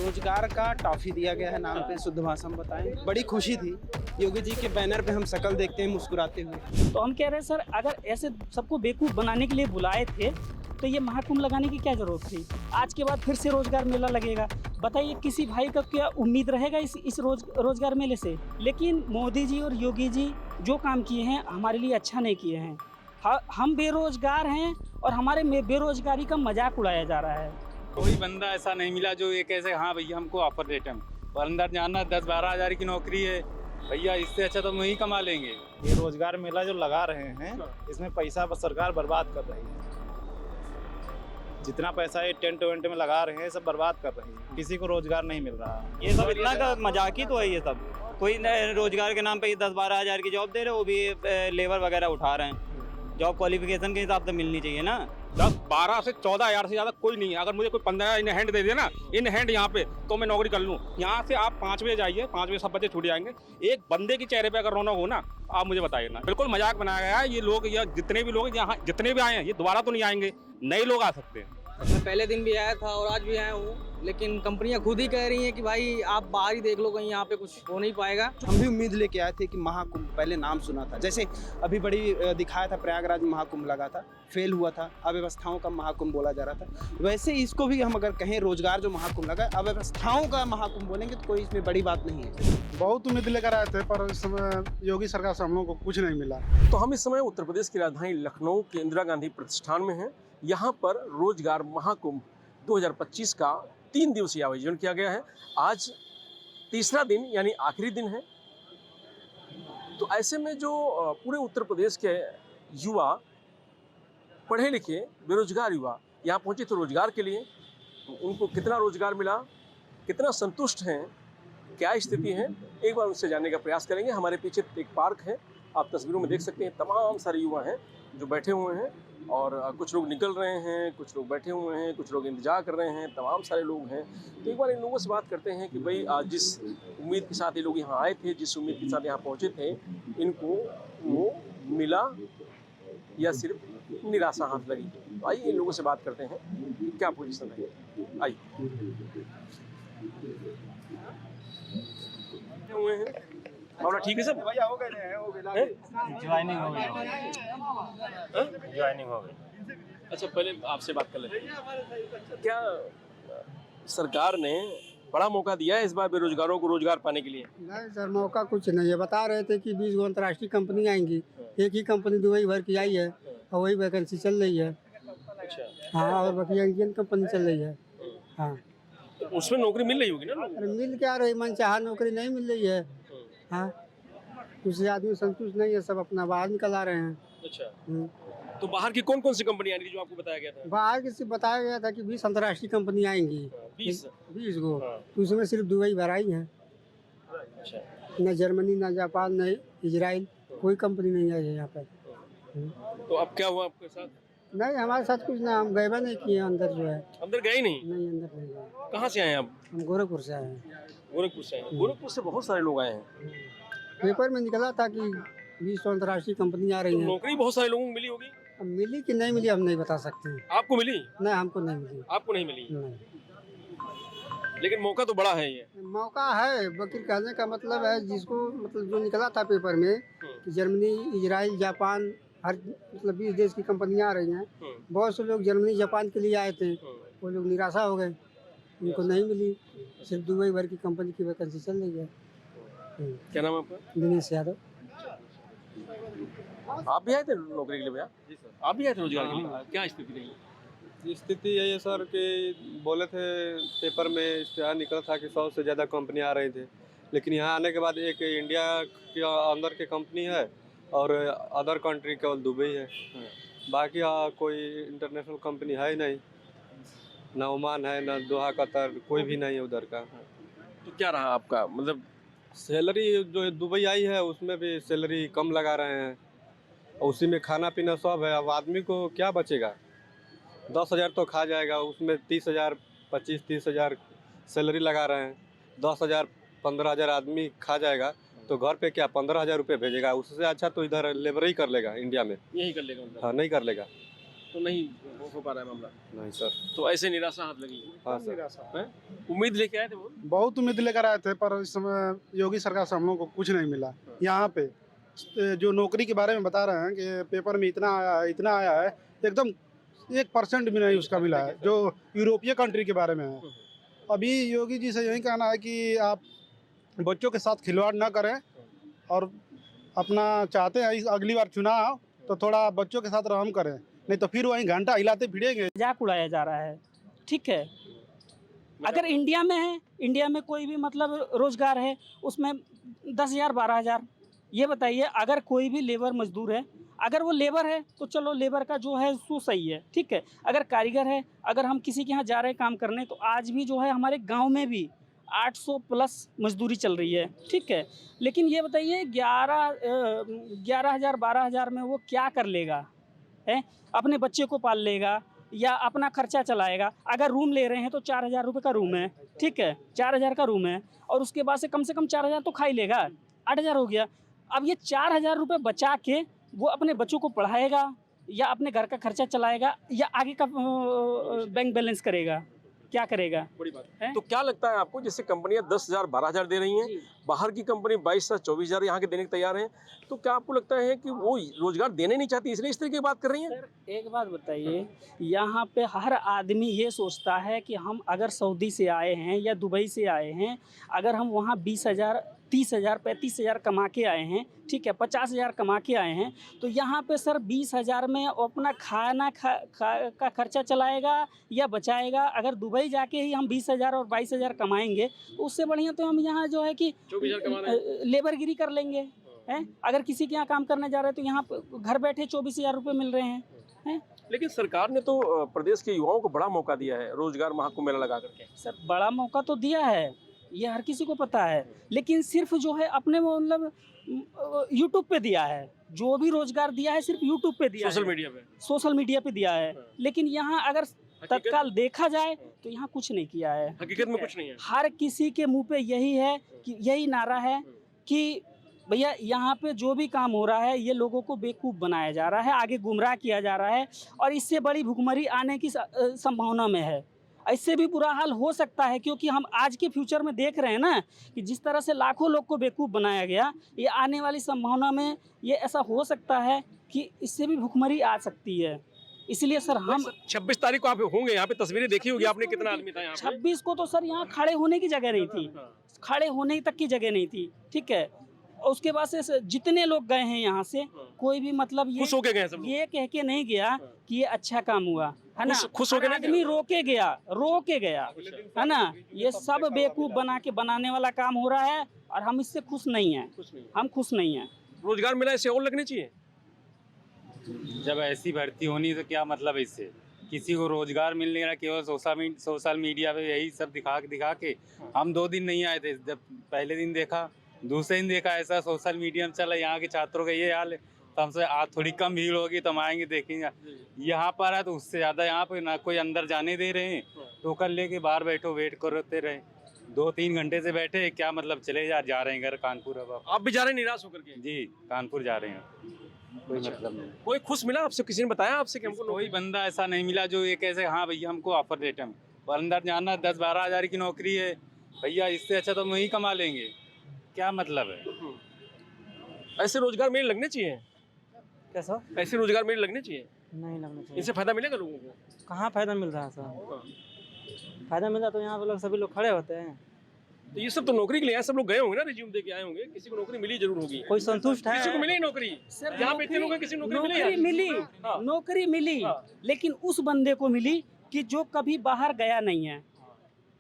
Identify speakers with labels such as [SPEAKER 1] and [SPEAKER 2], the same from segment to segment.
[SPEAKER 1] रोजगार का टॉफी दिया गया है नाम पे, शुद्ध भाषा में बताएं। बड़ी खुशी थी, योगी जी के बैनर पे हम शक्ल देखते हैं मुस्कुराते हुए।
[SPEAKER 2] तो हम कह रहे हैं सर, अगर ऐसे सबको बेवकूफ़ बनाने के लिए बुलाए थे तो ये महाकुंभ लगाने की क्या जरूरत थी। आज के बाद फिर से रोजगार मेला लगेगा। बताइए किसी भाई का क्या उम्मीद रहेगा इस रोजगार मेले से। लेकिन मोदी जी और योगी जी जो काम किए हैं हमारे लिए अच्छा नहीं किए हैं। हम बेरोजगार हैं और हमारे बेरोजगारी का मजाक उड़ाया जा रहा है।
[SPEAKER 3] कोई बंदा ऐसा नहीं मिला जो ये कैसे हाँ भैया हमको ऑफर देते हैं। और अंदर जाना 10-12 हज़ार की नौकरी है भैया, इससे अच्छा तो हम वही कमा लेंगे।
[SPEAKER 4] ये रोजगार मेला जो लगा रहे हैं इसमें पैसा सरकार बर्बाद कर रही है। जितना पैसा ये टेंट वेंट में लगा रहे हैं सब बर्बाद कर रही है, किसी को रोजगार नहीं मिल रहा।
[SPEAKER 5] ये सब इतना का मजाक ही तो है। ये सब कोई रोजगार के नाम पे 10-12 हज़ार की जॉब दे रहे, वो भी लेबर वगैरह उठा रहे हैं। जॉब क्वालिफिकेशन के हिसाब से मिलनी चाहिए ना।
[SPEAKER 3] 10-12 से 14 हज़ार से ज़्यादा कोई नहीं है। अगर मुझे कोई 15 इन हैंड दे दे ना, इन हैंड यहाँ पे, तो मैं नौकरी कर लूँ। यहाँ से आप 5 बजे जाइए, 5 बजे सब बच्चे छूट जाएंगे। एक बंदे के चेहरे पे अगर रौनक हो ना, आप मुझे बताइए ना। बिल्कुल मजाक बनाया गया है। ये लोग या जितने भी लोग यहाँ जितने भी आए हैं ये दोबारा तो नहीं आएंगे, नए लोग आ सकते हैं।
[SPEAKER 6] मैं पहले दिन भी आया था और आज भी आया हूँ, लेकिन कंपनियां खुद ही कह रही हैं कि भाई आप बाहर ही देख लो, कहीं यहाँ पे कुछ हो नहीं पाएगा।
[SPEAKER 1] हम भी उम्मीद लेके आए थे कि महाकुंभ, पहले नाम सुना था, जैसे अभी बड़ी दिखाया था प्रयागराज में महाकुंभ लगा था, फेल हुआ था, अव्यवस्थाओं का महाकुंभ बोला जा रहा था। वैसे इसको भी हम अगर कहें रोजगार जो महाकुंभ लगा, अव्यवस्थाओं का महाकुंभ बोलेंगे तो कोई इसमें बड़ी बात नहीं है।
[SPEAKER 7] बहुत उम्मीद लेकर आए थे पर इस समय योगी सरकार से हम लोगों को कुछ नहीं मिला।
[SPEAKER 8] तो हम इस समय उत्तर प्रदेश की राजधानी लखनऊ के इंदिरा गांधी प्रतिष्ठान में हैं। यहाँ पर रोजगार महाकुंभ 2025 का 3 दिवसीय आयोजन किया गया है। आज तीसरा दिन यानी आखिरी दिन है। तो ऐसे में जो पूरे उत्तर प्रदेश के युवा, पढ़े लिखे बेरोजगार युवा यहाँ पहुँचे थे रोजगार के लिए, तो उनको कितना रोजगार मिला, कितना संतुष्ट हैं, क्या स्थिति है, एक बार उससे जानने का प्रयास करेंगे। हमारे पीछे एक पार्क है, आप तस्वीरों में देख सकते हैं। तमाम सारे युवा हैं जो बैठे हुए हैं और कुछ लोग निकल रहे हैं, कुछ लोग बैठे हुए हैं, कुछ लोग इंतजार कर रहे हैं। तमाम सारे लोग हैं। तो एक बार इन लोगों से बात करते हैं कि भाई जिस उम्मीद के साथ ये लोग यहाँ आए थे, जिस उम्मीद के साथ यहाँ पहुँचे थे, इनको वो मिला या सिर्फ निराशा हाथ लगी। तो आइए इन लोगों से बात करते हैं कि क्या पोजीशन है। आइए हुए हैं मामला ठीक है सब?
[SPEAKER 4] भैया हो गए ज्वाइनिंग हो गई।
[SPEAKER 8] अच्छा, पहले आपसे बात कर लेते हैं। क्या सरकार ने बड़ा मौका दिया है इस बार बेरोजगारों को रोजगार पाने के लिए?
[SPEAKER 9] नहीं सर, मौका कुछ नहीं है। बता रहे थे कि 20 अंतर्राष्ट्रीय कंपनी आएंगी, एक ही कंपनी दुबई भर की आई है और वही वैकेंसी चल रही है।
[SPEAKER 8] अच्छा।
[SPEAKER 9] हाँ, और बाकी इंडियन कंपनी चल रही है। हाँ,
[SPEAKER 8] तो उसमें नौकरी मिल रही होगी ना?
[SPEAKER 9] अरे मिल क्या रही, मनचाहा नौकरी नहीं मिल रही है। हाँ, कुछ आदमी संतुष्ट नहीं है, सब अपना बाहर निकल आ रहे हैं।
[SPEAKER 8] अच्छा। तो बाहर की कौन कौन सी कंपनी आएंगी जो आपको बताया गया था?
[SPEAKER 9] बाहर किसी बताया गया था कि 20 अंतर्राष्ट्रीय कंपनी आएंगी। 20 गो, तो उसमें सिर्फ दुबई भर आई है।
[SPEAKER 8] अच्छा।
[SPEAKER 9] न जर्मनी, न जापान, न इजराइल, कोई कंपनी नहीं आई है यहाँ पर।
[SPEAKER 8] तो अब क्या हुआ आपके साथ?
[SPEAKER 9] नहीं, हमारे साथ कुछ ना, हम गए नहीं किए अंदर जो है।
[SPEAKER 8] अंदर गए नहीं?
[SPEAKER 9] नहीं, अंदर नहीं गए।
[SPEAKER 8] कहाँ से आए हैं आप?
[SPEAKER 9] हम गोरखपुर से आए हैं।
[SPEAKER 8] गोरखपुर से आए हैं। गोरखपुर से बहुत सारे लोग आए हैं।
[SPEAKER 9] पेपर में निकला था कि 20 अंतर्राष्ट्रीय कंपनी आ रही
[SPEAKER 8] तो
[SPEAKER 9] है।
[SPEAKER 8] नौकरी बहुत सारे लोगों को मिली होगी।
[SPEAKER 9] अब मिली कि नहीं मिली हम नहीं बता सकते हैं।
[SPEAKER 8] आपको मिली?
[SPEAKER 9] नहीं, हमको नहीं मिली।
[SPEAKER 8] आपको नहीं मिली?
[SPEAKER 9] नहीं,
[SPEAKER 8] लेकिन मौका तो बड़ा है ये।
[SPEAKER 9] मौका है। वकील कहने का मतलब है जिसको, मतलब जो निकला था पेपर में कि जर्मनी, इजराइल, जापान, हर मतलब 20 देश की कंपनियां आ रही हैं। बहुत से लोग जर्मनी, जापान के लिए आए थे, वो लोग निराशा हो गए, उनको नहीं मिली। सिर्फ दुबई भर की कंपनी की वैकेंसी चल रही है।
[SPEAKER 8] क्या नाम है आपका?
[SPEAKER 9] दिनेश यादव।
[SPEAKER 8] आप भी आए थे नौकरी के लिए भैया? जी सर। आप भी आए थे रोजगार के लिए? क्या स्थिति रही?
[SPEAKER 10] स्थिति यही है सर कि बोले थे पेपर में इश्तेहार निकला था कि 100 से ज़्यादा कंपनी आ रही थी, लेकिन यहाँ आने के बाद एक इंडिया के अंदर की कंपनी है और अदर कंट्री केवल दुबई है। बाकी कोई इंटरनेशनल कंपनी है ही नहीं, ना ओमान है, ना दोहा, कतर, कोई भी नहीं है उधर का।
[SPEAKER 8] तो क्या रहा आपका मतलब?
[SPEAKER 10] सैलरी जो दुबई आई है उसमें भी सैलरी कम लगा रहे हैं, उसी में खाना पीना सब है। अब आदमी को क्या बचेगा? 10,000 तो खा जाएगा, उसमें 30,000, 25-30 हज़ार सैलरी लगा रहे हैं। 10,000, 15,000 आदमी खा जाएगा तो घर पे क्या 15,000 रुपये भेजेगा? उससे अच्छा तो इधर लेबर ही कर लेगा, इंडिया में।
[SPEAKER 8] यही कर लेगा?
[SPEAKER 10] हाँ, नहीं कर लेगा।
[SPEAKER 8] तो नहीं हो पा रहा है मामला।
[SPEAKER 10] नहीं सर।
[SPEAKER 8] तो ऐसे निराशा हाथ लगी।
[SPEAKER 10] हाँ सर।
[SPEAKER 8] उम्मीद लेके आए थे वो।
[SPEAKER 7] बहुत उम्मीद लेकर आए थे, पर इस समय योगी सरकार से हम लोग को कुछ नहीं मिला। यहाँ पे जो नौकरी के बारे में बता रहे हैं कि पेपर में इतना आया है, एकदम 1% भी नहीं उसका मिला है, जो यूरोपीय कंट्री के बारे में है। अभी योगी जी से यही कहना है कि आप बच्चों के साथ खिलवाड़ ना करें, और अपना चाहते हैं अगली बार चुनाव तो थोड़ा बच्चों के साथ रहम करें, नहीं तो फिर वहीं घंटा हिलाते फिरेंगे।
[SPEAKER 2] मजाक उड़ाया जा रहा है, ठीक है। अगर इंडिया में है, इंडिया में कोई भी मतलब रोजगार है, उसमें 10,000 12,000, ये बताइए। अगर कोई भी लेबर मजदूर है, अगर वो लेबर है तो चलो लेबर का जो है वो सही है, ठीक है। अगर कारीगर है, अगर हम किसी के यहाँ जा रहे हैं काम करने, तो आज भी जो है हमारे गांव में भी 800 प्लस मजदूरी चल रही है, ठीक है। लेकिन ये बताइए 11,000 12,000 में वो क्या कर लेगा, है? अपने बच्चे को पाल लेगा या अपना खर्चा चलाएगा? अगर रूम ले रहे हैं तो 4,000 रुपये का रूम है, ठीक है, 4,000 का रूम है, और उसके बाद से कम 4,000 तो खा ही लेगा, 8,000 हो गया। अब ये 4,000 रुपये बचा के वो अपने बच्चों को पढ़ाएगा या अपने घर का खर्चा चलाएगा या आगे का बैंक बैलेंस करेगा? क्या करेगा?
[SPEAKER 8] बड़ी बात है। तो क्या लगता है आपको, जैसे कंपनियां 10,000 12,000 दे रही हैं, बाहर की कंपनी 22 से 24,000 यहाँ के देने को तैयार हैं, तो क्या आपको लगता है कि वो रोजगार देने नहीं चाहती इसलिए इस तरह की बात कर रही हैं?
[SPEAKER 2] सर एक बात बताइए, यहाँ पे हर आदमी ये सोचता है कि हम अगर सऊदी से आए हैं या दुबई से आए हैं, अगर हम वहाँ 20,000 30,000 35,000 कमा के आए हैं, ठीक है, 50,000 कमा के आए हैं, तो यहाँ पे सर 20,000 में अपना खाना का खर्चा चलाएगा या बचाएगा? अगर दुबई जाके ही हम 20,000 और 22,000 कमाएंगे तो उससे बढ़िया तो हम यहाँ जो है कि लेबरगिरी कर लेंगे, हैं? अगर किसी के यहाँ काम करने जा रहे हैं तो यहाँ घर बैठे 24,000 रुपये मिल रहे हैं।
[SPEAKER 8] लेकिन सरकार ने तो प्रदेश के युवाओं को बड़ा मौका दिया है, रोजगार महाकुंभ मेला लगा करके।
[SPEAKER 2] सर बड़ा मौका तो दिया है, ये हर किसी को पता है, लेकिन सिर्फ जो है अपने मतलब यूट्यूब पे दिया है। जो भी रोजगार दिया है सिर्फ यूट्यूब पे दिया है, सोशल मीडिया पे दिया है। लेकिन यहाँ अगर तत्काल देखा जाए तो यहाँ कुछ नहीं किया है,
[SPEAKER 8] हकीकत में कुछ नहीं है।
[SPEAKER 2] हर किसी के मुंह पे यही है कि यही नारा है कि भैया यहाँ पे जो भी काम हो रहा है ये लोगों को बेवकूफ़ बनाया जा रहा है, आगे गुमराह किया जा रहा है, और इससे बड़ी भुखमरी आने की संभावना में है। इससे भी बुरा हाल हो सकता है, क्योंकि हम आज के फ्यूचर में देख रहे हैं ना कि जिस तरह से लाखों लोग को बेवकूफ़ बनाया गया, ये आने वाली संभावना में ये ऐसा हो सकता है कि इससे भी भुखमरी आ सकती है। इसलिए सर हम
[SPEAKER 8] 26 तारीख को आप होंगे यहाँ पे, तस्वीरें देखी होगी आपने, कितना आदमी था यहाँ पे?
[SPEAKER 2] 26 को तो सर यहाँ खड़े होने की जगह नहीं थी, खड़े होने तक की जगह नहीं थी, ठीक है। और उसके बाद से जितने लोग गए हैं यहाँ से, कोई भी मतलब ये
[SPEAKER 8] खुश होके गए सब लोग?
[SPEAKER 2] ये कह के नहीं गया कि ये अच्छा काम हुआ है ना,
[SPEAKER 8] खुश होके
[SPEAKER 2] आदमी रोके गया है ना। ये सब बेवकूफ़ बना के बनाने वाला काम हो रहा है, और हम इससे खुश नहीं हैं, हम खुश नहीं हैं।
[SPEAKER 8] रोजगार मिला ऐसे और लगने चाहिए।
[SPEAKER 11] जब ऐसी भर्ती होनी तो क्या मतलब है इससे? किसी को रोजगार मिल नहीं रहा, केवल सोशल मीडिया पे यही सब दिखा के। हम 2 दिन नहीं आए थे, जब पहले दिन देखा, दूसरे दिन देखा ऐसा सोशल मीडिया में चला, यहाँ के छात्रों का ये हाल है, तो हमसे आज थोड़ी कम भीड़ होगी तो हम आएंगे देखेंगे। यहाँ पर है तो उससे ज़्यादा यहाँ पे ना कोई अंदर जाने दे रहे हैं, टोकन लेके बाहर बैठो, वेट करते रहे, 2-3 घंटे से बैठे, क्या मतलब? चले जा रहे हैं घर कानपुर। अब
[SPEAKER 8] आप भी जा रहे हैं निराश होकर के?
[SPEAKER 11] जी कानपुर जा रहे हैं, कोई मतलब नहीं।
[SPEAKER 8] कोई खुश मिला आपसे? किसी ने बताया आपसे कि हमको?
[SPEAKER 11] कोई बंदा ऐसा नहीं मिला जो ये कैसे हाँ भैया हमको ऑफर देते हैं, और अंदर जाना 10-12 हज़ार की नौकरी है भैया, इससे अच्छा तो हम वही कमा लेंगे, क्या मतलब है?
[SPEAKER 8] ऐसे रोजगार मेले लगने चाहिए।
[SPEAKER 2] कैसा?
[SPEAKER 8] ऐसे रोजगार मेले लगने चाहिए,
[SPEAKER 2] नहीं लगना चाहिए।
[SPEAKER 8] इनसे फायदा मिलेगा लोगों को?
[SPEAKER 2] कहाँ फायदा मिल रहा है सर? फायदा मिला तो यहाँ पे लोग सभी लोग खड़े होते हैं।
[SPEAKER 8] तो ये सब तो नौकरी के लिए आए, सब लोग गए होंगे ना, रिज्यूम दे के आए होंगे, किसी को नौकरी मिली जरूर होगी।
[SPEAKER 2] कोई संतुष्ट है?
[SPEAKER 8] किसी को मिली नौकरी? यहाँ पे इतने लोग हैं, किसी को
[SPEAKER 2] नौकरी मिली, लेकिन उस बंदे को मिली कि जो कभी बाहर गया नहीं है,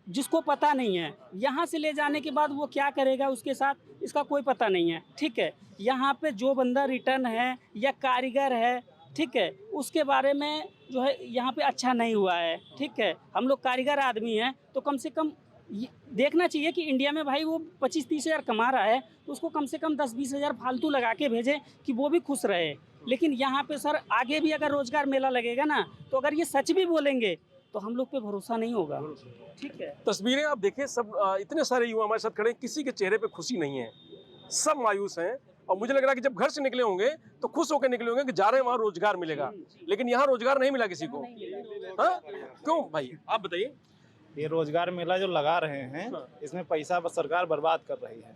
[SPEAKER 2] जिसको पता नहीं है, यहाँ से ले जाने के बाद वो क्या करेगा उसके साथ, इसका कोई पता नहीं है, ठीक है। यहाँ पे जो बंदा रिटर्न है या कारीगर है, ठीक है, उसके बारे में जो है यहाँ पे अच्छा नहीं हुआ है, ठीक है। हम लोग कारीगर आदमी हैं तो कम से कम देखना चाहिए कि इंडिया में भाई वो 25-30 हज़ार कमा रहा है तो उसको कम से कम 10-20 हज़ार फालतू लगा के भेजें कि वो भी खुश रहे। लेकिन यहाँ पे सर आगे भी अगर रोजगार मेला लगेगा ना, तो अगर ये सच भी बोलेंगे तो हम लोग पे भरोसा नहीं होगा, ठीक है।
[SPEAKER 8] तस्वीरें आप देखें, सब इतने सारे युवा हमारे साथ खड़े हैं, किसी के चेहरे पे खुशी नहीं है, सब मायूस हैं। और मुझे लग रहा है कि जब घर से निकले होंगे तो खुश होकर निकले होंगे कि जा रहे हैं वहाँ रोजगार मिलेगा, लेकिन यहाँ रोजगार नहीं मिला किसी को। हाँ, क्यों भाई आप बताइए।
[SPEAKER 4] ये रोजगार मेला जो लगा रहे हैं, इसमें पैसा बस सरकार बर्बाद कर रही है।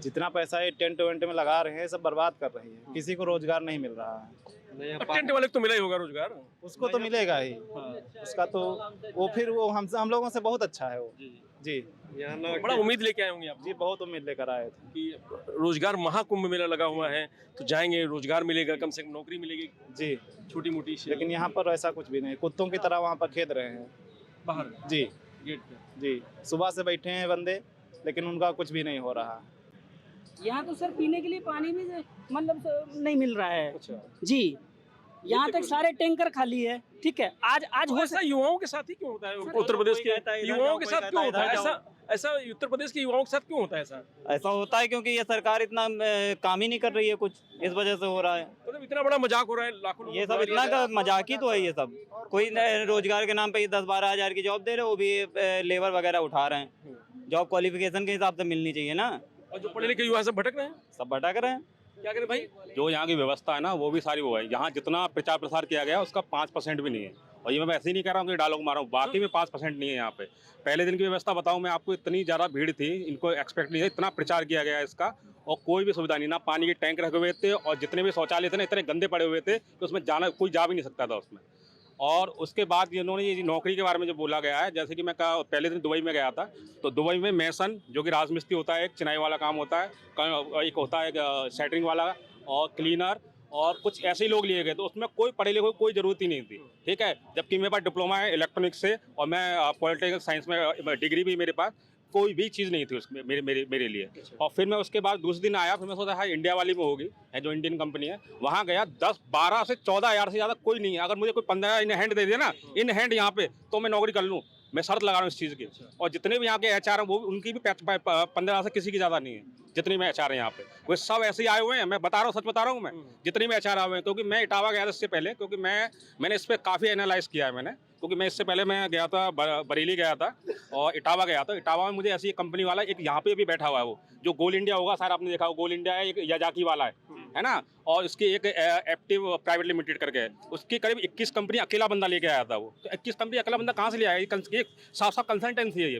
[SPEAKER 4] जितना पैसा ये टेंट वेंट में लगा रहे हैं सब बर्बाद कर रही है, किसी को रोजगार नहीं मिल रहा है।
[SPEAKER 8] टेंट वाले को तो मिला ही होगा रोजगार,
[SPEAKER 4] उसको तो मिलेगा ही, उसका तो वो फिर वो हम लोगों से बहुत अच्छा है वो। जी
[SPEAKER 8] यहाँ बड़ा उम्मीद लेके आए होंगे आप।
[SPEAKER 4] जी बहुत उम्मीद लेकर आए थे
[SPEAKER 8] कि रोजगार महाकुंभ मेला लगा हुआ है तो जाएंगे, रोजगार मिलेगा, कम से कम नौकरी मिलेगी
[SPEAKER 4] जी,
[SPEAKER 8] छोटी मोटी।
[SPEAKER 4] लेकिन यहाँ पर ऐसा कुछ भी नहीं, कुत्तों की तरह वहाँ पर खेद रहे हैं
[SPEAKER 8] बाहर
[SPEAKER 4] जी
[SPEAKER 8] गेट पे।
[SPEAKER 4] जी, सुबह से बैठे हैं बंदे, लेकिन उनका कुछ भी नहीं हो रहा।
[SPEAKER 2] यहाँ तो सर पीने के लिए पानी भी मतलब नहीं मिल रहा है।
[SPEAKER 8] अच्छा,
[SPEAKER 2] जी, यहाँ तक सारे टैंकर खाली है। ठीक है, आज हो
[SPEAKER 8] ऐसा युवाओं के साथ ही क्यों होता है? उत्तर प्रदेश के युवाओं के साथ क्यों होता है ऐसा? ऐसा उत्तर प्रदेश के युवाओं के साथ क्यों होता है ऐसा?
[SPEAKER 5] ऐसा होता है क्योंकि ये सरकार इतना काम ही नहीं कर रही है कुछ, इस वजह से हो रहा है।
[SPEAKER 8] मतलब इतना बड़ा मजाक हो रहा है, लाखों
[SPEAKER 5] ये सब इतना का मजाक ही तो है ये सब। कोई रोजगार के नाम पे 10-12 हज़ार की जॉब दे रहे, वो भी लेबर वगैरह उठा रहे हैं। जॉब क्वालिफिकेशन के हिसाब से मिलनी चाहिए ना।
[SPEAKER 8] और जो पढ़े लिखे युवा सब भटक रहे हैं,
[SPEAKER 5] सब भटक रहे हैं।
[SPEAKER 8] क्या करें भाई?
[SPEAKER 3] जो यहाँ की व्यवस्था है ना वो भी सारी वो है। यहाँ जितना प्रचार प्रसार किया गया उसका 5% भी नहीं है। और ये मैं वैसे ही नहीं कह रहा हूँ कि डायलॉग मारा हूँ, बाकी में 5% नहीं है यहाँ पे। पहले दिन की व्यवस्था बताऊँ मैं आपको, इतनी ज़्यादा भीड़ थी, इनको एक्सपेक्ट नहीं है, इतना प्रचार किया गया है इसका, और कोई भी सुविधा नहीं, ना पानी के टैंक रखे हुए थे, और जितने भी शौचालय थे ना इतने गंदे पड़े हुए थे कि उसमें जाना कोई जा भी नहीं सकता था उसमें। और उसके बाद इन्होंने ये नौकरी के बारे में जो बोला गया है, जैसे कि मैं पहले दिन दुबई में गया था, तो दुबई में मैसन जो कि राजमिस्त्री होता है, एक चिनाई वाला काम होता है, एक होता है सेटरिंग वाला और क्लीनर, और कुछ ऐसे ही लोग लिए गए। तो उसमें कोई पढ़े लिखे कोई ज़रूरत ही नहीं थी। ठीक है, जबकि मेरे पास डिप्लोमा है इलेक्ट्रॉनिक्स से, और मैं पॉलिटिकल साइंस में डिग्री भी मेरे पास, कोई भी चीज़ नहीं थी उसमें मेरे लिए। और फिर मैं उसके बाद दूसरे दिन आया, फिर मैं सोचा हाँ इंडिया वाली में होगी, है जो इंडियन कंपनी है, वहाँ गया। 10-12 से 14 हज़ार से ज़्यादा कोई नहीं है। अगर मुझे कोई 15 इन हैंड दे दिया ना, इन हैंड यहाँ पे, तो मैं नौकरी कर लूँ। मैं शर्त लगा रहा हूँ इस चीज़ की। और जितने भी यहाँ के HR हैं वो उनकी भी 15 से किसी की ज़्यादा नहीं है। जितनी में HR हैं यहाँ पे वो सब ऐसे ही आए हुए हैं। मैं बता रहा हूँ, सच बता रहा हूँ मैं, जितनी में HR आए हुए हैं। क्योंकि मैं इटावा गया था इससे पहले, क्योंकि मैंने इस पर काफ़ी एनालाइज किया है मैंने, क्योंकि मैं इससे पहले मैं गया था बरेली गया था और इटावा गया था। इटावा में मुझे ऐसी एक कंपनी वाला एक यहाँ पे भी बैठा हुआ है, वो जो गोल इंडिया होगा, सारा आपने देखा, वो गोल इंडिया है, एक याजाकी वाला है ना, और इसकी एक एक्टिव प्राइवेट लिमिटेड करके है, उसकी करीब 21 कंपनी अकेला बंदा लेके आया था वो। तो 21 कंपनी अकेला बंदा कहाँ से ले आया? ये साफ कंसल्टेंसी है, ये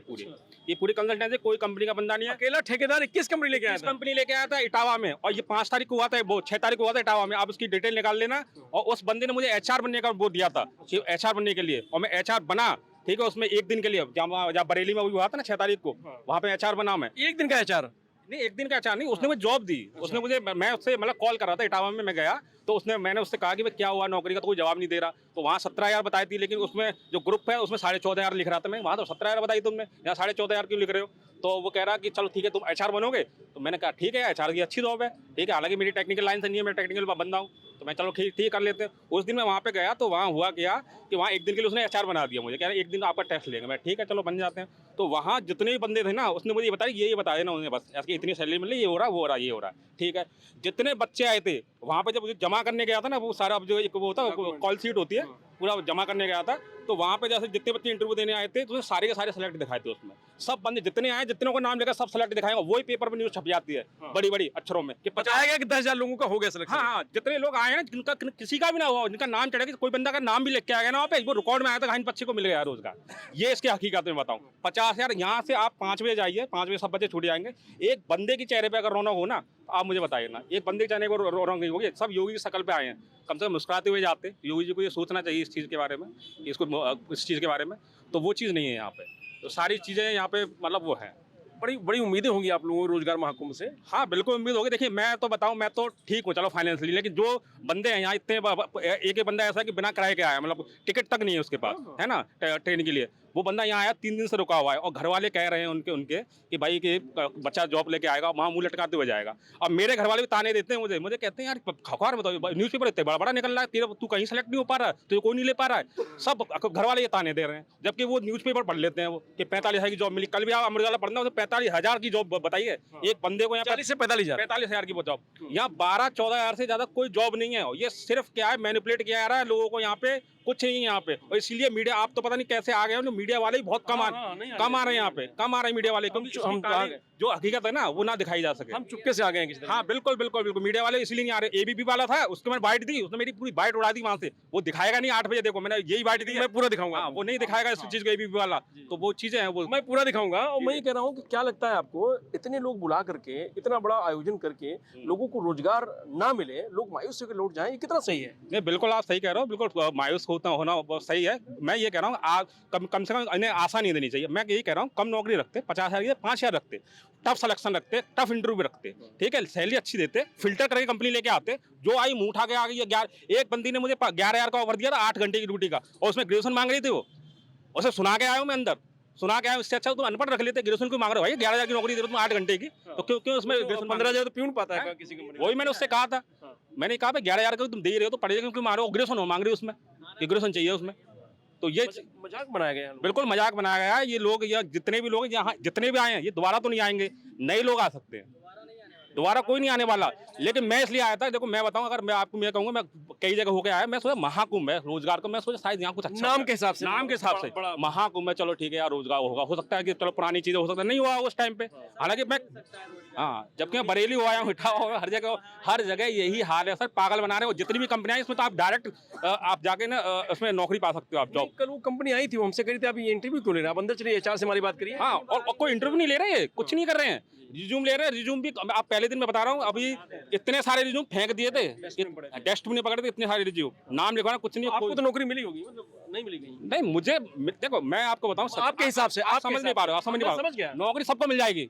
[SPEAKER 3] पूरी कंसल्टेंसी, कोई कंपनी का बंदा नहीं है।
[SPEAKER 8] अकेला ठेकेदार 21 कंपनी लेके आया था।
[SPEAKER 3] कंपनी लेके आया था इटावा में, और ये 5 तारीख को हुआ था, वो 6 तारीख को हुआ था इटावा में। आप उसकी डिटेल निकाल लेना। और उस बंदे ने मुझे HR बनने का वो दिया था, HR बनने के लिए, और मैं HR बना। ठीक है, उसमें एक दिन के लिए, जहाँ बरेली में हुआ था ना 6 तारीख को, वहाँ पे HR बना मैं।
[SPEAKER 8] एक दिन का HR
[SPEAKER 3] नहीं, एक दिन का HR नहीं, उसने मुझे जॉब दी। उसने मुझे, मैं उससे मतलब कॉल कर रहा था इटावा में, मैं गया तो मैंने उससे कहा कि मैं क्या हुआ नौकरी का, तो कोई जवाब नहीं दे रहा। तो वहाँ 17,000 बताई थी, लेकिन उसमें जो ग्रुप है उसमें 14,500 लिख रहा था। मैं वहाँ तो 17,000 बताई तुमने, यहाँ 14,500 क्यों लिख रहे हो? तो वो कह रहा कि चलो ठीक है तुम HR बनोगे। तो मैंने कहा ठीक है, HR की अच्छी जॉब है। ठीक है, हालांकि मेरी टेक्निकल लाइन से नहीं है, मैं टेक्निकल बंदा हूँ, तो मैं चलो ठीक कर लेते हैं। उस दिन मैं वहाँ पे गया तो वहाँ हुआ क्या कि वहाँ एक दिन के लिए उसने HR बना दिया मुझे, कह रहे एक दिन आपका टेस्ट लेंगे। मैं ठीक है चलो बन जाते हैं। तो वहाँ जितने भी बंदे थे ना, उसने मुझे बताया ये बताया ना उन्हें, बस ऐसे इतनी सैलरी मिल रही, ये हो रहा, वो हो रहा, ये हो रहा। ठीक है, जितने बच्चे आए थे वहाँ पे, जब मुझे जमा करने गया था ना, वो सारा जो एक वो होता है कॉल सीट होती है, पूरा जमा करने गया था। तो वहाँ पे जैसे जितने बच्चे इंटरव्यू देने आए थे तो सारे के सारे सेलेक्ट दिखाए थे उसमें। सब बंदे जितने आए, जितनों का नाम लेकर सब सेलेक्ट दिखाएंगे। वही पेपर में न्यूज़ छप जाती है बड़ी बड़ी अक्षरों में कि
[SPEAKER 8] बताया गया कि 10,000 लोगों का हो गया सिलेक्शन।
[SPEAKER 3] हाँ, जितने लोग आए हैं जिनका किसी का भी ना हुआ, जिनका नाम चढ़ेगा, कोई बंदा का नाम भी लिख के आ गया ना वहाँ पे, वो रिकॉर्ड में आया था, इन बच्चे को मिल गया रोजगार। ये इसकी हकीकत में बताऊँ। 50,000 यहाँ से आप 5 बजे जाइए, 5 बजे सब बच्चे छूट जाएंगे। एक बंदे के चेहरे पे अगर रौनक हो ना, आप मुझे बताइए ना, एक बंदे के चेहरे पर रौनक नहीं होगी। सब योगी की शक्ल पे आए हैं, कम से कम मुस्कुराते हुए जाते। योगी जी को ये सोचना चाहिए इस चीज़ के बारे में, इस चीज़ के बारे में। तो वो चीज़ नहीं है यहाँ पे। तो सारी चीज़ें यहाँ पे मतलब वो है।
[SPEAKER 8] बड़ी उम्मीदें होंगी आप लोगों को रोजगार महाकुंभ से।
[SPEAKER 3] हाँ बिल्कुल उम्मीद होगी। देखिए मैं तो बताऊं, मैं तो ठीक हूँ चलो फाइनेंशियली, लेकिन जो बंदे हैं यहाँ इतने, एक बंदा ऐसा है कि बिना किराए के आया, मतलब टिकट तक नहीं है उसके पास, है ना, ट्रेन के लिए। वो बंदा यहाँ आया 3 दिन से रुका हुआ है, और घर वाले कह रहे हैं उनके कि भाई कि बच्चा जॉब लेके आएगा, वहाँ मुँह लटकाते हुए जाएगा। अब मेरे घर वाले भी ताने देते हैं मुझे कहते हैं यार खबर बताओ, न्यूज़पेपर इतने बड़ा निकल रहा है तेरा, तू कहीं सेलेक्ट नहीं हो पा रहा है, तो कोई नहीं ले पा रहा है। सब घर वाले ये ताने दे रहे हैं, जबकि वो न्यूज़पेपर पढ़ लेते हैं वो कि 45,000 की जॉब मिली। कल भी आप अमर उजाला पढ़ना, 45,000 की जॉब बताइए एक बंदे को। यहाँ
[SPEAKER 8] 40 से 45,000
[SPEAKER 3] की जॉब, यहाँ 12-14 हज़ार से ज़्यादा कोई जॉब नहीं है। ये सिर्फ क्या है, मैनिपुलेट किया जा रहा है लोगों को यहाँ पे कुछ नहीं है यहाँ पे। और इसीलिए मीडिया, आप तो पता नहीं कैसे आ गए हो, मीडिया वाले भी बहुत कम आ रहे हैं यहाँ पे, कम आ रहे हैं मीडिया वाले, क्योंकि हम जो हकीकत है ना वो ना दिखाई जा सके।
[SPEAKER 8] हम चुपके से आ गए हैं।
[SPEAKER 3] हाँ बिल्कुल बिल्कुल बिल्कुल, मीडिया वाले इसलिए नहीं आ रहे। एबीपी वाला था, उसको मैंने बाइट दी, उसने मेरी पूरी बाइट उड़ा दी वहां से। वो दिखाएगा नहीं 8 बजे, देखो मैंने यही बाइट दी, मैं पूरा दिखाऊंगा। वो नहीं दिखाएगा इस चीज को एबीपी वाला, तो वो चीजें हैं वो
[SPEAKER 8] मैं पूरा दिखाऊंगा। और मैं ये कह रहा हूँ कि क्या लगता है आपको, इतने लोग बुला करके, इतना बड़ा आयोजन करके लोगों को रोजगार ना मिले, लोग मायूस होकर लौट जाएं, ये कितना सही है?
[SPEAKER 3] नहीं बिल्कुल आप सही कह रहे हो, बिल्कुल मायूस होना बहुत सही है। मैं ये कह रहा हूँ कम से कम इन्हें आशा नहीं देनी चाहिए। मैं यही कह रहा हूँ कम नौकरी रखते, 50,000 या 5,000 रखते, टफ सिलेक्शन रखते, टफ इंटरव्यू रखते, ठीक है, सैलरी अच्छी देते, फिल्टर करके कंपनी लेके आते। जो आई मुंह उठा के आ गई। एक बंदी ने मुझे 11,000 का ऑफर दिया था 8 घंटे की ड्यूटी का, और उसमें ग्रेजुएशन मांग रही थी वो, उसे सुना के आया हूँ मैं अंदर, सुना के आया। इससे अच्छा तुम अनपढ़ रख लेते, ग्रेजुएशन क्यों मांग रहे हो भाई? 11,000 की नौकरी दे रहे हो तुम 8 घंटे की, तो क्यों उसमें
[SPEAKER 8] 15,000 तो प्यून पाता है किसी कंपनी।
[SPEAKER 3] वही मैंने उससे कहा था, मैंने कहा 11,000 का तुम दे रहे हो तो पढ़ेगा क्यों मांग रहे हो? ग्रेजुएशन हो मांग रहे हो उसमें, ग्रेजुएशन चाहिए उसमें। तो ये
[SPEAKER 8] मजाक बनाया गया है।
[SPEAKER 3] बिल्कुल मजाक बनाया गया है। ये लोग, ये जितने भी लोग यहाँ जितने भी आए हैं, ये दोबारा तो नहीं आएंगे, नए लोग आ सकते हैं, दोबारा कोई नहीं आने वाला। लेकिन मैं इसलिए आया था, देखो मैं बताऊं, अगर मैं आपको मैं कहूँगा, मैं कई जगह होके आया, मैं सोचा महाकुंभ है रोजगार का, मैं सोचा शायद यहाँ कुछ अच्छा
[SPEAKER 8] नाम के हिसाब से,
[SPEAKER 3] नाम के हिसाब से महाकुंभ है, चलो ठीक है यार रोजगार होगा, हो सकता है कि चलो पुरानी चीजें हो सकता है नहीं हुआ उस टाइम पे। हालांकि मैं जबकि मैं बरेली हुआ हूँ, इठा हुआ, हर जगह यही हाल है सर, पागल बना रहे हो। जितनी भी कंपनियां इसमें तो आप डायरेक्ट आप जाके ना उसमें नौकरी पा सकते हो आप जॉब।
[SPEAKER 8] कल वो कंपनी आई थी, वो हमसे कह रही थी आप ये इंटरव्यू क्यों ले रहे हैं, आप अंदर चलिए एचआर से हमारी बात करिए।
[SPEAKER 3] हाँ, और कोई इंटरव्यू नहीं ले रहे हैं, कुछ नहीं कर रहे हैं, रिज्यूम ले रहे हैं। रिज्यूम भी आप पहले दिन मैं बता रहा हूँ, अभी इतने सारे रिज्यूम फेंक दिए थे, डेस्ट में पकड़े थे, इतने सारे रिज्यूम, नाम लिखवाना कुछ नहीं।
[SPEAKER 8] आपको तो नौकरी मिली होगी, मतलब नहीं मिलेगी?
[SPEAKER 3] नहीं, मुझे देखो मैं आपको बताऊं,
[SPEAKER 8] आपके हिसाब से
[SPEAKER 3] आप समझ नहीं पा रहे हो, आप समझ नहीं पा रहे हो। नौकरी सबको मिल जाएगी,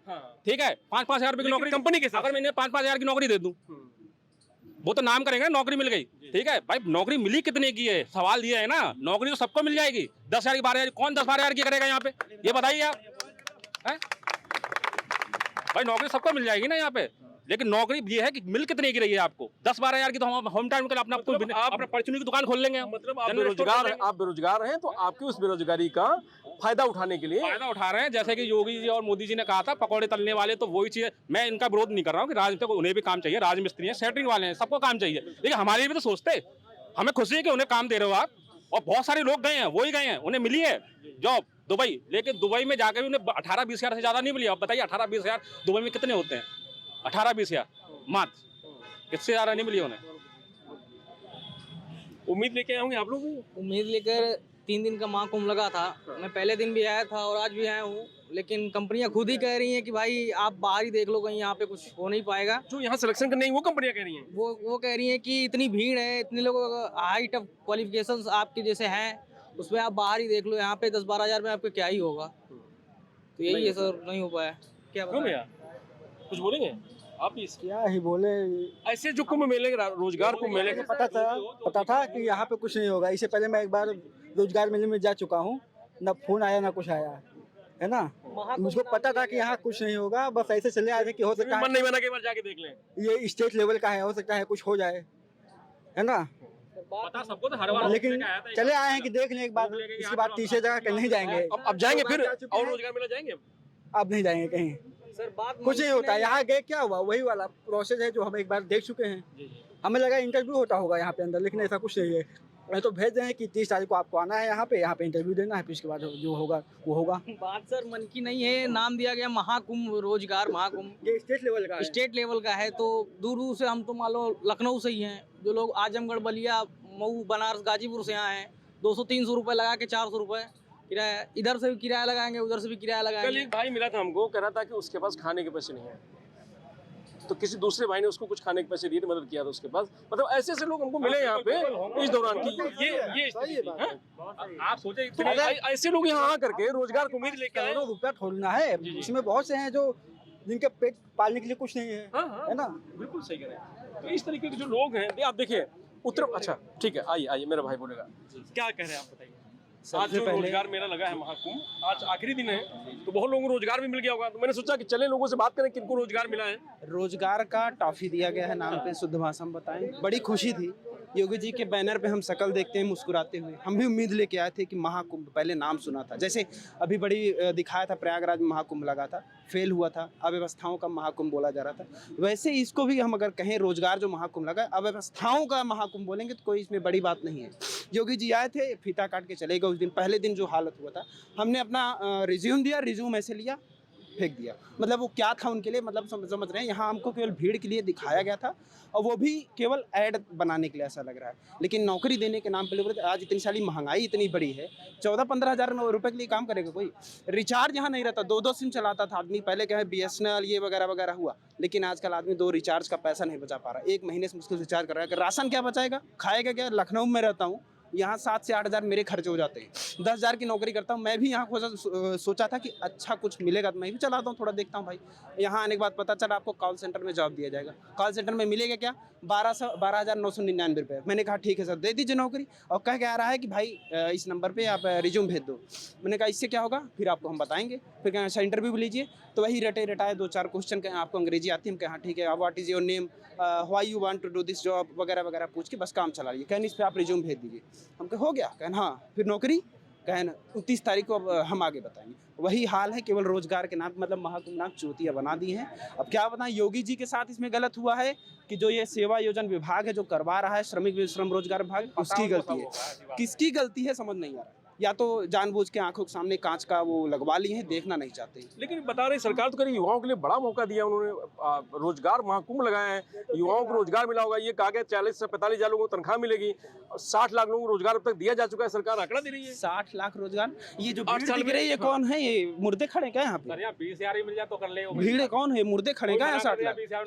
[SPEAKER 3] ठीक है, 5-5 हजार रुपए की नौकरी
[SPEAKER 8] कंपनी के साथ,
[SPEAKER 3] अगर मैंने 5-5 हजार की नौकरी दे दूं, वो तो नाम करेंगे नौकरी मिल गई, ठीक है भाई। नौकरी मिली कितने की है, सवाल ये है ना। नौकरी तो सबको मिल जाएगी, 10,000 की 12,000, कौन 10-12,000 की करेगा यहाँ पे, ये बताइए आप भाई। नौकरी सबको मिल जाएगी ना यहाँ पे, लेकिन नौकरी ये है कि मिल कितने की रही है आपको। 10-12 हजार की तो हम होम टाउन अपना अपना परचूनी की दुकान खोल लेंगे।
[SPEAKER 8] मतलब आप बेरोजगार हैं, तो आपकी उस बेरोजगारी का फायदा उठाने के लिए
[SPEAKER 3] फायदा उठा रहे हैं। जैसे कि योगी जी और मोदी जी ने कहा था पकौड़े तलने वाले, तो वही चीज। मैं इनका विरोध नहीं कर रहा हूँ कि राजमिस्त्री को, उन्हें भी काम चाहिए, राजमिस्त्री है, सेटरिंग वाले हैं, सबको काम चाहिए, लेकिन हमारे लिए भी तो सोचते। हमें खुशी है कि उन्हें काम दे रहे हो आप, और बहुत सारे लोग गए हैं, वही गए हैं, उन्हें मिली है जॉब दुबई, लेकिन दुबई में जाकर भी उन्हें 18-20 हजार से ज्यादा नहीं मिली। आप बताइए 18-20 हजार दुबई में कितने होते हैं? 18-20 हजार मात्र, इससे ज्यादा नहीं मिली उन्हें।
[SPEAKER 8] उम्मीद लेके आए होंगे आप लोग?
[SPEAKER 6] उम्मीद लेकर 3 दिन का महाकुंभ लगा था, मैं पहले दिन भी आया था और आज भी आया हूँ, लेकिन कंपनियां खुद ही कह रही हैं कि भाई आप बाहर ही देख लो, कहीं यहाँ पे कुछ हो नहीं पाएगा।
[SPEAKER 8] जो यहाँ सिलेक्शन करने वो कंपनियां कह रही हैं,
[SPEAKER 6] वो कह रही हैं कि इतनी भीड़ है, इतने लोग हाई टफ क्वालिफिकेशंस आपके जैसे हैं, उसमें आप बाहर ही देख लो, यहाँ पे 10-12 हजार में आपको क्या ही होगा। तो यही है सर, नहीं हो पाया। क्या
[SPEAKER 8] कुछ बोलेंगे आप?
[SPEAKER 9] क्या ही बोले,
[SPEAKER 8] ऐसे जो कुंभ मेले, रोजगार कुंभ मेले,
[SPEAKER 9] पता था कि यहाँ पे कुछ नहीं होगा। इससे पहले मैं एक बार रोजगार मेले में जा चुका हूँ, ना फोन आया ना कुछ आया, है ना। मुझको पता था कि यहाँ कुछ नहीं होगा, बस ऐसे चले आए थे कि हो सकता है,
[SPEAKER 8] मन नहीं बना के बार जाके देख लें,
[SPEAKER 9] ये स्टेट लेवल का है, हो सकता है कुछ हो जाए, है ना।
[SPEAKER 3] पता सबको तो हर बार,
[SPEAKER 9] लेकिन चले आए हैं कि देख लें एक बार, इसके बाद तीसरे जगह कहीं नहीं जाएंगे।
[SPEAKER 8] अब जाएंगे फिर और रोजगार मेला जाएंगे?
[SPEAKER 9] अब नहीं जाएंगे कहीं,
[SPEAKER 6] सर बात
[SPEAKER 9] कुछ नहीं होता। यहाँ गए क्या हुआ, वही वाला प्रोसेस है जो हम एक बार देख चुके हैं। हमें लगा इंटरव्यू होता होगा यहाँ पे अंदर, लेकिन ऐसा कुछ नहीं है। मैं तो भेज रहे हैं कि 30 तारीख को आपको आना है यहाँ पे इंटरव्यू देना है, फिर उसके बाद जो होगा वो होगा।
[SPEAKER 6] बात सर मन की नहीं है, नाम दिया गया महाकुंभ, रोजगार महाकुंभ,
[SPEAKER 9] ये स्टेट लेवल का है।
[SPEAKER 6] स्टेट लेवल का है, तो दूर दूर से हम तो मान लो लखनऊ से ही हैं, जो लोग आजमगढ़, बलिया, मऊ, बनारस, गाजीपुर से यहाँ हैं, 200-300 रुपये लगा के 400 रुपये किराया, इधर से भी किराया लगाएंगे, उधर से भी किराया लगाएंगे।
[SPEAKER 8] कल एक भाई मिला था हमको, कह रहा था कि उसके पास खाने के पैसे नहीं है, तो किसी दूसरे भाई ने उसको कुछ खाने के पैसे दिए, मदद किया था उसके पास। मतलब ऐसे ऐसे लोग हमको मिले यहाँ पे इस दौरान की, ये
[SPEAKER 3] आप सोचे
[SPEAKER 8] तो ऐसे लोग यहाँ आ करके रोजगार को उम्मीद लेके आए।
[SPEAKER 9] रुपया खोलना है, इसमें बहुत से हैं जो जिनके पेट पालने के लिए कुछ नहीं है, है ना।
[SPEAKER 8] बिल्कुल सही कह रहे हैं। तो इस तरीके के जो लोग हैं, आप देखिए उत्तर, अच्छा ठीक है, आइए मेरा भाई बोलेगा, क्या कह रहे हैं आप बताइए। आज जो रोजगार मेला लगा है महाकुंभ, आज आखिरी दिन है, तो बहुत लोगों को रोजगार भी मिल गया होगा, तो मैंने सोचा कि चले लोगों से बात करें किनको रोजगार मिला है।
[SPEAKER 1] रोजगार का टॉफी दिया गया है नाम पे, शुद्ध भाषा में बताएं। बड़ी खुशी थी योगी जी के बैनर पे हम शक्ल देखते हैं मुस्कुराते हुए। हम भी उम्मीद लेके आए थे कि महाकुंभ, पहले नाम सुना था, जैसे अभी बड़ी दिखाया था प्रयागराज में महाकुंभ लगा था, फेल हुआ था, अव्यवस्थाओं का महाकुंभ बोला जा रहा था, वैसे इसको भी हम अगर कहें रोजगार जो महाकुंभ लगा, अव्यवस्थाओं का महाकुंभ बोलेंगे तो कोई इसमें बड़ी बात नहीं है। योगी जी आए थे, फीता काट के चले गए उस दिन, पहले दिन जो हालत हुआ था। हमने अपना रिज्यूम दिया, रिज्यूम ऐसे लिया, फेंक दिया। मतलब वो क्या था उनके लिए, मतलब समझ रहे हैं, यहाँ हमको केवल भीड़ के लिए दिखाया गया था और वो भी केवल ऐड बनाने के लिए, ऐसा लग रहा है। लेकिन नौकरी देने के नाम पे लोग, आज इतनी सारी महंगाई इतनी बड़ी है, 14-15 हज़ार रुपये के लिए काम करेगा कोई? रिचार्ज यहाँ नहीं रहता, 2-2 सिम चलाता था आदमी, पहले क्या है BSNL ये वगैरह वगैरह हुआ, लेकिन आजकल आदमी 2 रिचार्ज का पैसा नहीं बचा पा रहा, 1 महीने से मुश्किल रिचार्ज कर रहा है। राशन क्या बचाएगा, खाएगा क्या? लखनऊ में रहता हूँ, यहाँ 7 से 8 हज़ार मेरे खर्चे हो जाते हैं, 10 हज़ार की नौकरी करता हूँ। मैं भी यहाँ सोचा था कि अच्छा कुछ मिलेगा तो मैं भी चलाता हूँ, थोड़ा देखता हूँ भाई। यहाँ आने के बाद पता चला आपको कॉल सेंटर में जॉब दिया जाएगा। कॉल सेंटर में मिलेगा क्या? 12,999 रुपये। मैंने कहा ठीक है सर, दे दीजिए नौकरी। और कह के आ रहा है कि भाई इस नंबर पर आप रिज्यूम भेज दो। मैंने कहा इससे क्या होगा, फिर आपको हम बताएंगे। फिर कहें अच्छा इंटरव्यू भी लीजिए, तो वही रटाए 2-4 क्वेश्चन कहें आपको अंग्रेजी आती है, हम कहें ठीक है, what is your name, why you want to do this job वगैरह वगैरह पूछ के बस काम चला लीजिए। कहन इस पर आप रिज्यूम भेज दीजिए। हम कहे हो गया, कहन हाँ, फिर नौकरी, कहन 29 तारीख को अब हम आगे बताएंगे। वही हाल है, केवल रोजगार के नाम मतलब महाकुंभ नाम चूतिया बना दी हैं। अब क्या बताएं, योगी जी के साथ इसमें गलत हुआ है कि जो ये सेवा योजना विभाग है जो करवा रहा है, श्रम रोजगार विभाग, उसकी गलती है। किसकी गलती है समझ नहीं आ रहा। या तो जानबूझ के आंखों के सामने कांच का वो लगवा लिए हैं, देखना नहीं चाहते।
[SPEAKER 8] लेकिन बता रही सरकार तो कह रही युवाओं के लिए बड़ा मौका दिया उन्होंने, रोजगार महाकुंभ लगाए हैं, युवाओं को रोजगार मिला होगा। ये कहा गया 40 से 45 हज़ार लोगों को तनख्वाह मिलेगी, 60 लाख लोगों को रोजगार अब तक दिया जा चुका है, सरकार आंकड़ा दे रही है
[SPEAKER 1] 60 लाख रोजगार। ये जो भीड़ दिख रही है कौन है? ये मुर्दे खड़े क्या यहाँ पे?
[SPEAKER 3] 20 हज़ार मिल जाए तो कर ले।
[SPEAKER 1] भीड़ कौन है? मुर्दे खड़े क्या यहाँ?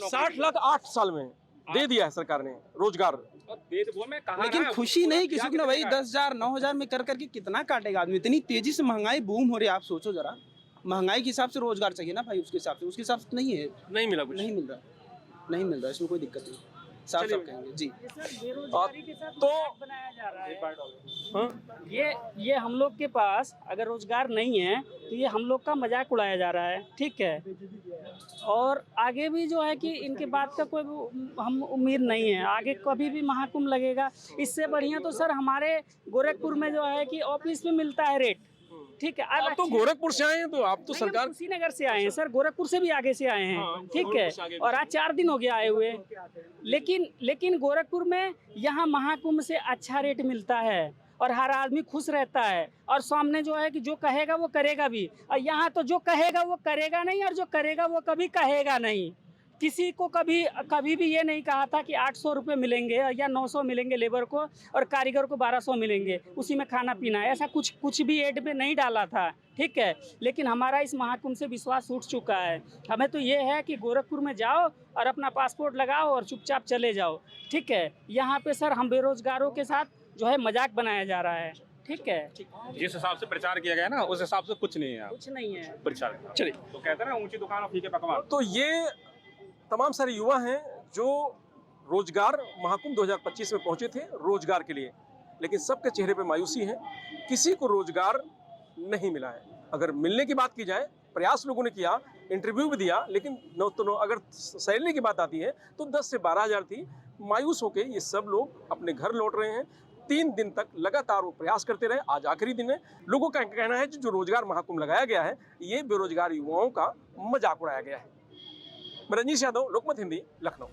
[SPEAKER 8] 60 लाख 8 साल में दे दिया है सरकार ने रोजगार।
[SPEAKER 1] लेकिन खुशी नहीं किसी को ना भाई, 10,000 9,000 में कर करके कितना काटेगा आदमी? इतनी तेजी से महंगाई बूम हो रही है, आप सोचो जरा। महंगाई के हिसाब से रोजगार चाहिए ना भाई, उसके हिसाब से नहीं है,
[SPEAKER 8] नहीं मिला कुछ,
[SPEAKER 1] नहीं मिल रहा, इसमें कोई दिक्कत नहीं। साफ कहेंगे जी।
[SPEAKER 2] बेरोजगारी के साथ मजाक बनाया जा रहा है। ये हम लोग के पास अगर रोजगार नहीं है तो ये हम लोग का मजाक उड़ाया जा रहा है, ठीक है। और आगे भी जो है कि इनके बात का कोई हम उम्मीद नहीं है, आगे कभी भी महाकुंभ लगेगा। इससे बढ़िया तो सर हमारे गोरखपुर में जो है कि ऑफिस में मिलता है रेट, ठीक है।
[SPEAKER 8] आप तो गोरखपुर से आए हैं, तो आप तो सरकार
[SPEAKER 2] कुशीनगर से आए हैं सर, गोरखपुर से भी आगे से आए हैं, ठीक है। और आज 4 दिन हो गया आए हुए, लेकिन गोरखपुर में यहाँ महाकुंभ से अच्छा रेट मिलता है और हर आदमी खुश रहता है। और सामने जो है कि जो कहेगा वो करेगा भी, और यहाँ तो जो कहेगा वो करेगा नहीं, और जो करेगा वो कभी कहेगा नहीं। किसी को कभी भी ये नहीं कहा था कि 800 रुपये मिलेंगे या 900 मिलेंगे लेबर को और कारीगर को 1200 मिलेंगे, उसी में खाना पीना है, ऐसा कुछ भी एड में नहीं डाला था, ठीक है। लेकिन हमारा इस महाकुंभ से विश्वास उठ चुका है। हमें तो ये है कि गोरखपुर में जाओ और अपना पासपोर्ट लगाओ और चुपचाप चले जाओ, ठीक है। यहाँ पे सर हम बेरोजगारों के साथ जो है मजाक बनाया जा रहा है, ठीक है।
[SPEAKER 3] जिस हिसाब से प्रचार किया गया ना, उस हिसाब से कुछ नहीं है,
[SPEAKER 2] कुछ नहीं है
[SPEAKER 3] प्रचार। चलिए, तो कहते हैं ना ऊंची दुकान और फीके पकवान।
[SPEAKER 8] तो ये तमाम सारे युवा हैं जो रोजगार महाकुंभ 2025 में पहुंचे थे रोजगार के लिए, लेकिन सबके चेहरे पे मायूसी है, किसी को रोजगार नहीं मिला है। अगर मिलने की बात की जाए, प्रयास लोगों ने किया, इंटरव्यू भी दिया, लेकिन अगर सैलरी की बात आती है तो 10 से 12 हज़ार थी। मायूस होकर ये सब लोग अपने घर लौट रहे हैं। 3 दिन तक लगातार वो प्रयास करते रहे, आज आखिरी दिन है। लोगों का कहना है जो रोजगार महाकुंभ लगाया गया है, ये बेरोजगार युवाओं का मजाक उड़ाया गया है। रंजीश यादव, लोकमत हिंदी, लखनऊ।